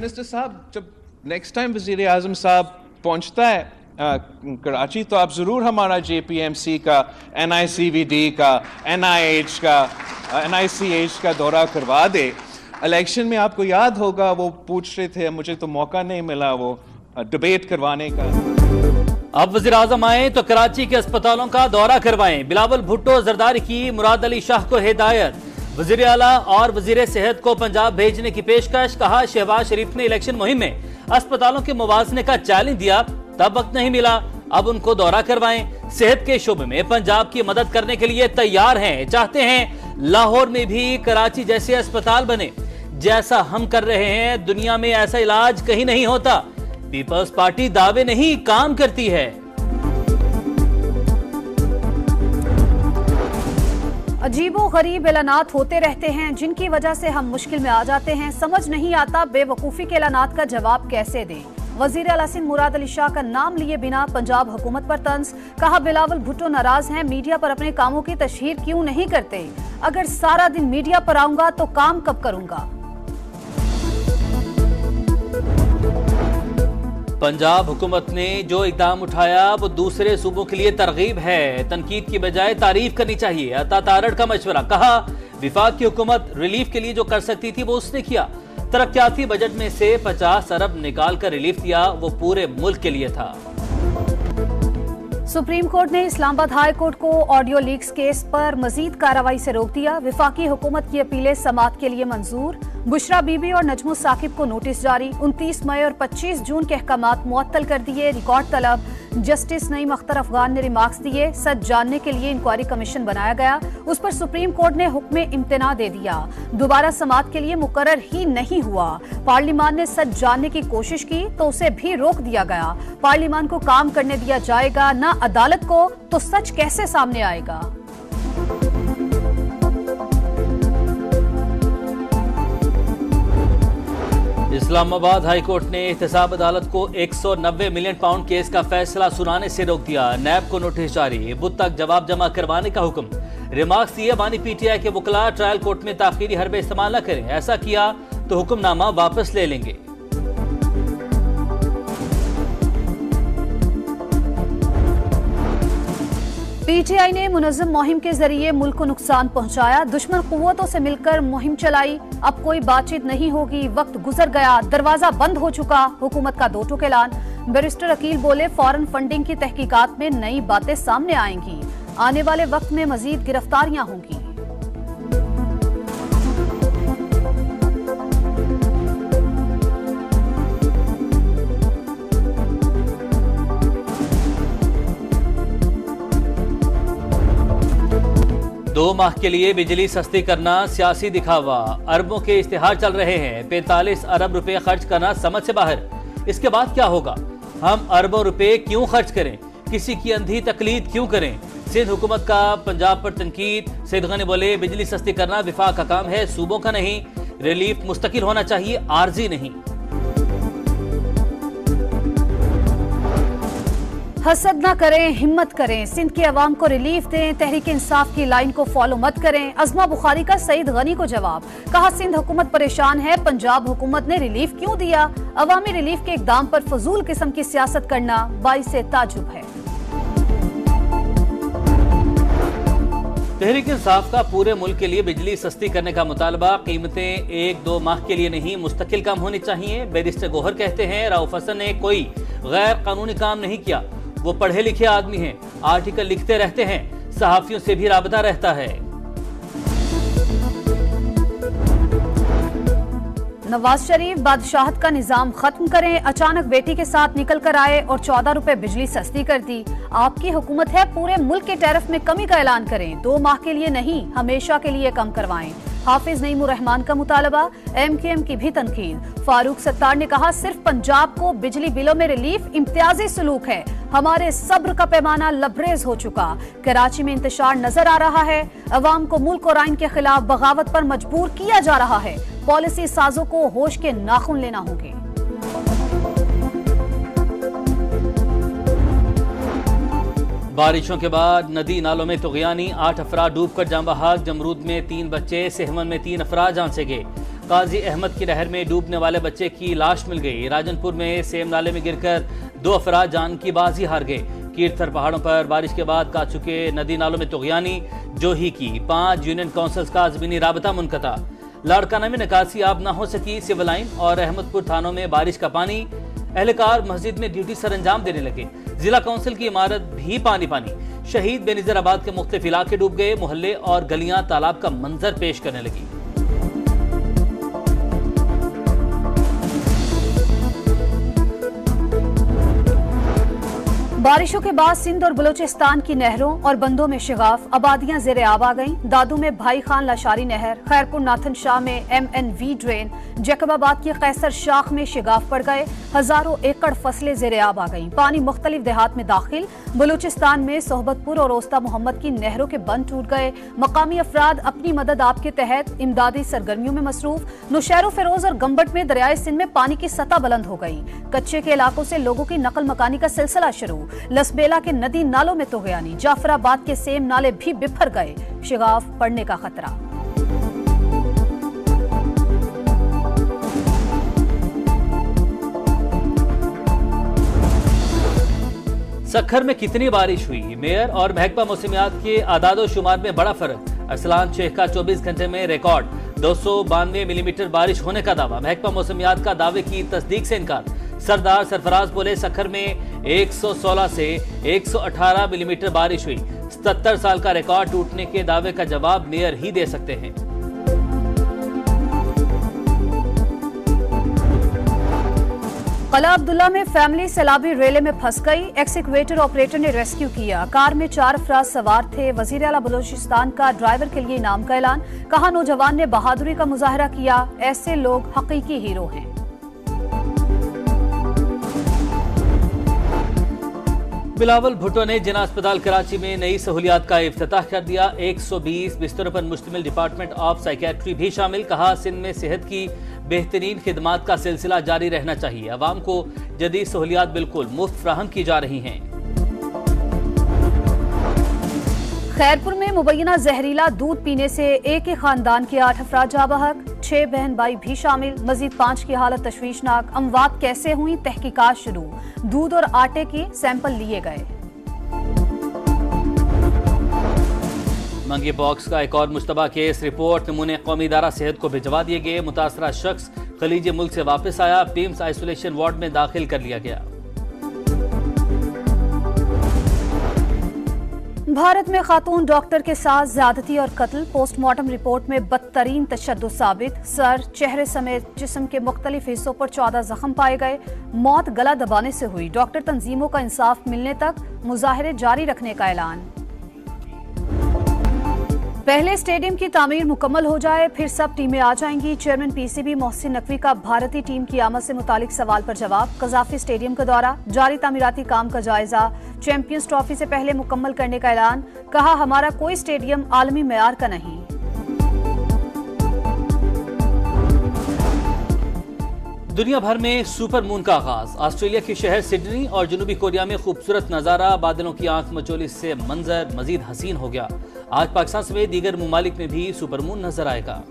Minister साहब, जब next time वज़ीर आज़म साहब पहुंचता है कराची तो आप ज़रूर हमारा JPMC का, NICVD का, NIH का, NICH का दौरा करवा दे। इलेक्शन में आपको याद होगा वो पूछ रहे थे, मुझे तो मौका नहीं मिला वो डिबेट करवाने का। अब वज़ीर आज़म आए तो कराची के अस्पतालों का दौरा करवाएं। बिलावल भुट्टो जरदारी की मुराद अली शाह को हिदायत। वज़ीर आला और वज़ीर सेहत को पंजाब भेजने की पेशकश। कहा शहबाज शरीफ ने इलेक्शन मुहिम में अस्पतालों के मुवाज़ने का चैलेंज दिया, तब वक्त नहीं मिला, अब उनको दौरा करवाएं। सेहत के शोबे में पंजाब की मदद करने के लिए तैयार हैं, चाहते हैं लाहौर में भी कराची जैसे अस्पताल बने जैसा हम कर रहे हैं। दुनिया में ऐसा इलाज कहीं नहीं होता। पीपल्स पार्टी दावे नहीं काम करती है। अजीबो गरीब ऐलानात होते रहते हैं जिनकी वजह से हम मुश्किल में आ जाते हैं। समझ नहीं आता बेवकूफ़ी के ऐलानात का जवाब कैसे दें। वजीर आला सिंध मुराद अली शाह का नाम लिए बिना पंजाब हुकूमत पर तंज। कहा बिलावल भुट्टो नाराज हैं, मीडिया पर अपने कामों की तशहीर क्यों नहीं करते। अगर सारा दिन मीडिया पर आऊंगा तो काम कब करूंगा। पंजाब हुकूमत ने जो इकदाम उठाया वो दूसरे सूबों के लिए तरगीब है। तनकीद की बजाय तारीफ करनी चाहिए। अता तारड़ का मशवरा। कहा विफाक की हुकूमत रिलीफ के लिए जो कर सकती थी वो उसने किया। तरक्याती बजट में से 50 अरब निकाल कर रिलीफ दिया, वो पूरे मुल्क के लिए था। सुप्रीम कोर्ट ने इस्लामाबाद हाई कोर्ट को ऑडियो लीक्स केस पर मजीद कार्रवाई से रोक दिया। विफाकी हुकूमत की अपीलें समाअत के लिए मंजूर। बुशरा बीबी और नजमो साकिब को नोटिस जारी। 29 मई और 25 जून के अहकामात मुअत्तल कर दिए। रिकॉर्ड तलब। जस्टिस नईम अख्तर अफगान ने रिमार्क्स दिए। सच जानने के लिए इंक्वायरी कमीशन बनाया गया, उस पर सुप्रीम कोर्ट ने हुक्म इम्तना दे दिया। दोबारा समाअत के लिए मुकर्रर ही नहीं हुआ। पार्लिमान ने सच जानने की कोशिश की तो उसे भी रोक दिया गया। पार्लिमान को काम करने दिया जाएगा ना अदालत को, तो सच कैसे सामने आएगा। इस्लामाबाद हाई कोर्ट ने एहतसाब अदालत को 190 मिलियन पाउंड केस का फैसला सुनाने से रोक दिया। नैब को नोटिस जारी। बुध तक जवाब जमा करवाने का हुक्म। रिमार्क्स दिए बानी PTI के वकला ट्रायल कोर्ट में ताखीरी हरबे इस्तेमाल न करें, ऐसा किया तो हुक्मनामा वापस ले लेंगे। PTI ने मुनज़्ज़म मुहिम के जरिए मुल्क को नुकसान पहुंचाया। दुश्मन कुव्वतों से मिलकर मुहिम चलाई। अब कोई बातचीत नहीं होगी, वक्त गुजर गया, दरवाजा बंद हो चुका। हुकूमत का दो टूक ऐलान। बैरिस्टर अकील बोले फॉरेन फंडिंग की तहकीकात में नई बातें सामने आएंगी। आने वाले वक्त में मजीद गिरफ्तारियां होंगी। दो माह के लिए बिजली सस्ती करना सियासी दिखावा। अरबों के इश्तिहार चल रहे हैं। 45 अरब रुपए खर्च करना समझ से बाहर। इसके बाद क्या होगा। हम अरबों रुपए क्यों खर्च करें, किसी की अंधी तकलीद क्यों करें। सिंध हुकूमत का पंजाब पर तनकीद। सईद गनी बोले बिजली सस्ती करना विफाक का काम है, सूबों का नहीं। रिलीफ मुस्तकिल होना चाहिए, आर्जी नहीं। हसद ना करें, हिम्मत करें, सिंध के अवाम को रिलीफ दें। तहरीक इंसाफ की लाइन को फॉलो मत करें। अज़मा बुखारी का सईद गनी को जवाब। कहा सिंध हुकूमत परेशान है, पंजाब हुकूमत ने रिलीफ क्यों दिया। अवामी रिलीफ के इकदाम पर फजूल किस्म की सियासत करना बाइसे ताजुब है। तहरीक इंसाफ का पूरे मुल्क के लिए बिजली सस्ती करने का मुतालबा। कीमतें 1-2 माह के लिए नहीं, मुस्तकिल कम होनी चाहिए। बैरिस्टर गोहर कहते हैं राउफ हसन ने कोई गैर कानूनी काम नहीं किया, वो पढ़े लिखे आदमी हैं, आर्टिकल लिखते रहते हैं, सहाफियों से भी राबता रहता है। नवाज शरीफ बादशाहत का निजाम खत्म करें। अचानक बेटी के साथ निकल कर आए और 14 रुपए बिजली सस्ती कर दी। आपकी हुकूमत है, पूरे मुल्क के टैरिफ में कमी का ऐलान करें। 2 माह के लिए नहीं, हमेशा के लिए कम करवाएं। हाफिज नईमुर रहमान का मुतालबा। MKM की भी तनकीद। फारूक सत्तार ने कहा सिर्फ पंजाब को बिजली बिलों में रिलीफ इम्तियाजी सलूक है। हमारे सब्र का पैमाना लबरेज हो चुका। कराची में इंतशार नजर आ रहा है। अवाम को मुल्क और आइन के खिलाफ बगावत पर मजबूर किया जा रहा है। पॉलिसी साजों को होश के नाखून लेना होंगे। बारिशों के बाद नदी नालों में तुगयानी। 8 अफराद डूबकर जान बहाक। जमरूद में 3 बच्चे, सेहवन में 3 अफराद जान से गए। काजी अहमद की नहर में डूबने वाले बच्चे की लाश मिल गई। राजनपुर में सेम नाले में गिरकर 2 अफराद जान की बाजी हार गए। कीरथर पहाड़ों पर बारिश के बाद काट चुके नदी नालों में तुगयानी। जोही की 5 यूनियन काउंसिल्स का जमीनी राबता मुनक़ता। लाड़काना में निकासी आब न हो सकी सिविल लाइन और अहमदपुर थानों में बारिश का पानी। एहलकार मस्जिद में ड्यूटी सर अंजाम देने लगे। जिला काउंसिल की इमारत भी पानी पानी। शहीद बेनज़ीराबाद के मुख्तलिफ इलाके डूब गए। मोहल्ले और गलियां तालाब का मंजर पेश करने लगी। बारिशों के बाद सिंध और बलूचिस्तान की नहरों और बंदों में शिगाफ। आबादियां ज़ेरे आब आ गईं। दादू में भाई खान लाशारी नहर, खैरपुर नाथन शाह में MNV ड्रेन, जैकबाबाद की कैसर शाख में शिगाफ पड़ गए। हजारों एकड़ फसलें ज़ेरे आब आ गईं। पानी मुख्तलिफ देहात में दाखिल। बलूचिस्तान में सोहबतपुर और ओस्ता मोहम्मद की नहरों के बंद टूट गए। मकामी अफराद अपनी मदद आप के तहत इमदादी सरगर्मियों में मसरूफ। नौशहरो फिरोज और गम्बट में दरियाए सिंध में पानी की सतह बुलंद हो गई। कच्चे के इलाकों से लोगों की नकल मकानी का सिलसिला शुरू। लसबेला के नदी नालों में तुगयानी। जाफराबाद के सेम नाले भी बिफर गए। शिगाफ पड़ने का खतरा। सखर में कितनी बारिश हुई? मेयर और महकमा मौसमियात के आदादो शुमार में बड़ा फर्क। अरसलान शेख का 24 घंटे में रिकॉर्ड 292 मिलीमीटर बारिश होने का दावा। महकमा मौसमियात का दावे की तस्दीक से इनकार। सरदार सरफराज बोले सखर में 116 से 118 मिलीमीटर बारिश हुई। 77 साल का रिकॉर्ड टूटने के दावे का जवाब मेयर ही दे सकते हैं। कला अब्दुल्ला में फैमिली सैलाबी रेले में फंस गई। एक्सकवेटर ऑपरेटर ने रेस्क्यू किया। कार में 4 अफराद सवार थे। वजीर आला बलूचिस्तान का ड्राइवर के लिए इनाम का ऐलान। कहा नौजवान ने बहादुरी का मुजाहरा किया। ऐसे लोग हकीकी हीरो हैं। बिलावल भुट्टो ने जिना अस्पताल कराची में नई सहूलियात का इफ्तिताह कर दिया। 120 बिस्तरों पर मुश्तमिल डिपार्टमेंट ऑफ साइकेट्री भी शामिल। कहा सिंध में सेहत की बेहतरीन खिदमात का सिलसिला जारी रहना चाहिए। अवाम को जदीद सहूलियात बिल्कुल मुफ्त फ्राहम की जा रही हैं। खैरपुर में मुबैना जहरीला दूध पीने से एक ही खानदान के 8 अफराद जा बहक। 6 बहन भाई भी शामिल। मजीद 5 की हालत तशवीशनाक। अमवात कैसे हुई? तहकीकात शुरू। दूध और आटे के सैंपल लिए गए। मंगी बॉक्स का एक और मुश्तबा केस। रिपोर्ट नमूने कौमी इदारा सेहत को भिजवा दिए गए। मुतासरा शख्स खलीजी मुल्क से वापस आया। टीम्स आइसोलेशन वार्ड में दाखिल कर लिया गया। भारत में खातून डॉक्टर के साथ ज्यादती और कत्ल। पोस्टमार्टम रिपोर्ट में बदतरीन तशद्दुद साबित। सर, चेहरे समेत जिस्म के मुख्तलिफ हिस्सों पर 14 जख्म पाए गए। मौत गला दबाने से हुई। डॉक्टर तंजीमों का इंसाफ मिलने तक मुजाहरे जारी रखने का ऐलान। पहले स्टेडियम की तामीर मुकम्मल हो जाए फिर सब टीमें आ जाएंगी। चेयरमैन PCB मोहसिन नकवी का भारतीय टीम की आमद से मुतालिक सवाल पर जवाब। कजाफी स्टेडियम का दौरा, जारी तामीराती काम का जायजा। चैंपियंस ट्रॉफी से पहले मुकम्मल करने का ऐलान। कहा हमारा कोई स्टेडियम आलमी मेयार का नहीं। दुनिया भर में सुपर मून का आगाज। ऑस्ट्रेलिया के शहर सिडनी और जनूबी कोरिया में खूबसूरत नजारा। बादलों की आंख मचोली से मंजर मजीद हसीन हो गया। आज पाकिस्तान समेत दीगर ममालिक में भी सुपर मून नजर आएगा।